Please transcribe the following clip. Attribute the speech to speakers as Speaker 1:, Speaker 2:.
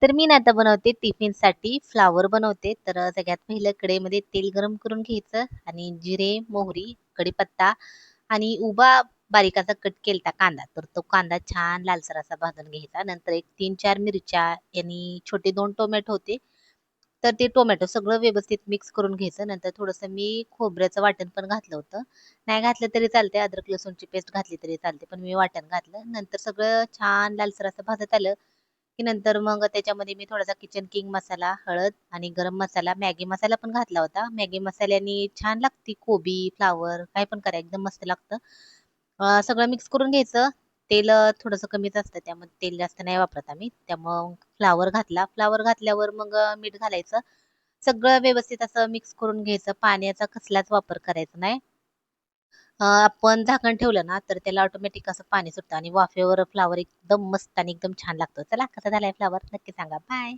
Speaker 1: तर मी ना आता बनवते टिफिनसाठी फ्लावर बनवते. तर सगळ्यात पहिलं कढईमध्ये तेल गरम करून घ्यायचं आणि जिरे, मोहरी, कढीपत्ता आणि उभा बारीक असा कट केलता कांदा. तर तो कांदा छान लालसर असा भाजून घ्यायचा. नंतर एक 3-4 मिरच्या आणि छोटे 2 टोमॅटो होते. तर ते टोमॅटो सगळं व्यवस्थित मिक्स करून घ्यायचं. नंतर थोडंसं मी खोबऱ्याचं वाटण पण घातलं होतं. नाही घातलं तरी चालते, अद्रक लसूणची पेस्ट घातली तरी चालते, पण मी वाटण घातलं. नंतर सगळं छान लालसर असं भाजत आलं की नंतर मग त्याच्यामध्ये मी थोडासा किचन किंग मसाला, हळद आणि गरम मसाला, मॅगी मसाला पण घातला होता. मॅगी मसाल्याने छान लागती कोबी, फ्लावर काय पण करा एकदम मस्त लागतं. सगळं मिक्स करून घ्यायचं. तेल थोडंसं कमीच असतं, त्यामध्ये तेल जास्त नाही वापरत आम्ही. त्यामुळं फ्लावर घातला. फ्लावर घातल्यावर मग मीठ घालायचं. सगळं व्यवस्थित असं मिक्स करून घ्यायचं. पाण्याचा कसलाच वापर करायचा नाही. आपण झाकण ठेवलं ना तर त्याला ऑटोमॅटिक असं पाणी सुटतं आणि वाफेवर फ्लावर एकदम मस्त आणि एकदम छान लागतो. चला कसा झालाय फ्लावर नक्की सांगा. बाय.